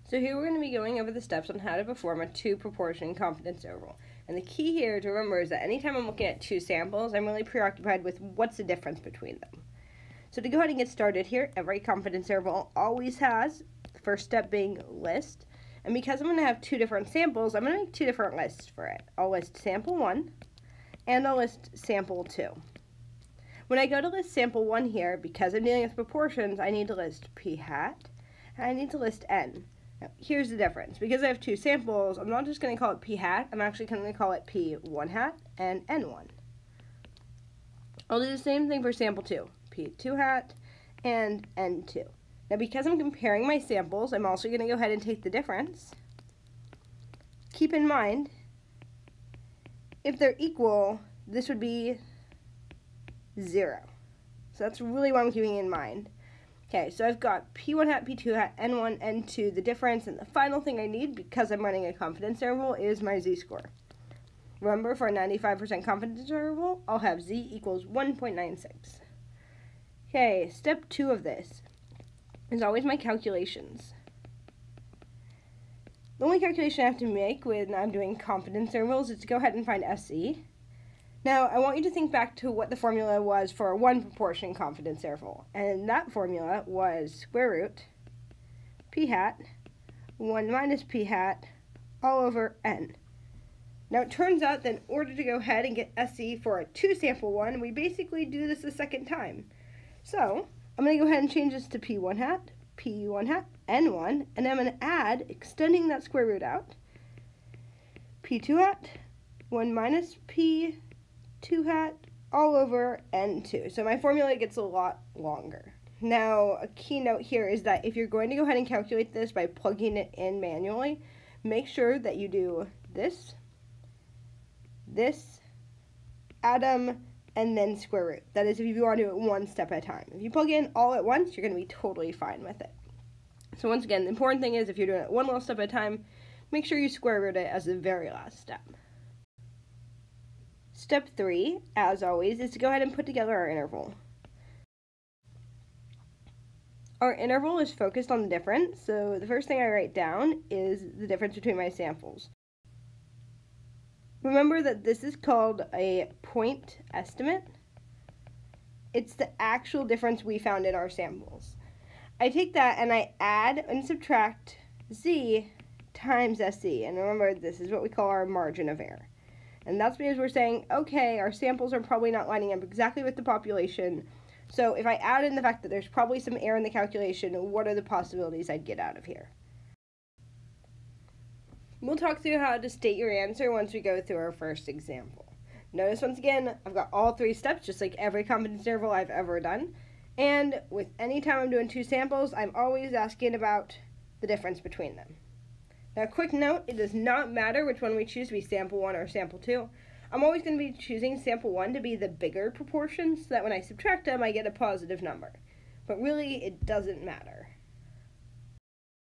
So here we're going to be going over the steps on how to perform a two-proportion confidence interval. And the key here to remember is that anytime I'm looking at two samples, I'm really preoccupied with what's the difference between them. So to go ahead and get started here, every confidence interval always has the first step being list. And because I'm going to have two different samples, I'm going to make two different lists for it. I'll list sample 1 and I'll list sample 2. When I go to list sample 1 here, because I'm dealing with proportions, I need to list p hat and I need to list n. Now, here's the difference. Because I have two samples, I'm not just going to call it p hat, I'm actually going to call it p1 hat and n1. I'll do the same thing for sample 2, p2 hat and n2. Now because I'm comparing my samples, I'm also going to go ahead and take the difference. Keep in mind, if they're equal, this would be 0. So that's really what I'm keeping in mind. Okay, so I've got p1 hat, p2 hat, n1, n2, the difference, and the final thing I need, because I'm running a confidence interval, is my z-score. Remember, for a 95% confidence interval, I'll have z equals 1.96. Okay, step 2 of this is always my calculations. The only calculation I have to make when I'm doing confidence intervals is to go ahead and find SE. Now, I want you to think back to what the formula was for a one proportion confidence interval. And that formula was square root p hat 1 minus p hat all over n. Now, it turns out that in order to go ahead and get SE for a two sample one, we basically do this a second time. So, I'm going to go ahead and change this to p1 hat, p1 hat, n1, and I'm going to add, extending that square root out, p2 hat 1 minus p2 hat all over n2. So my formula gets a lot longer. Now, a key note here is that if you're going to go ahead and calculate this by plugging it in manually, make sure that you do this, atom, and then square root. That is if you want to do it one step at a time. If you plug in all at once, you're going to be totally fine with it. So once again, the important thing is if you're doing it one little step at a time, make sure you square root it as the very last step. Step 3, as always, is to go ahead and put together our interval. Our interval is focused on the difference, so the first thing I write down is the difference between my samples. Remember that this is called a point estimate. It's the actual difference we found in our samples. I take that and I add and subtract z times SE, and remember this is what we call our margin of error. And that's because we're saying, okay, our samples are probably not lining up exactly with the population. So if I add in the fact that there's probably some error in the calculation, what are the possibilities I'd get out of here? We'll talk through how to state your answer once we go through our first example. Notice once again, I've got all 3 steps, just like every confidence interval I've ever done. And with any time I'm doing 2 samples, I'm always asking about the difference between them. Now, quick note, it does not matter which one we choose to be sample 1 or sample 2. I'm always going to be choosing sample 1 to be the bigger proportion so that when I subtract them, I get a positive number. But really, it doesn't matter.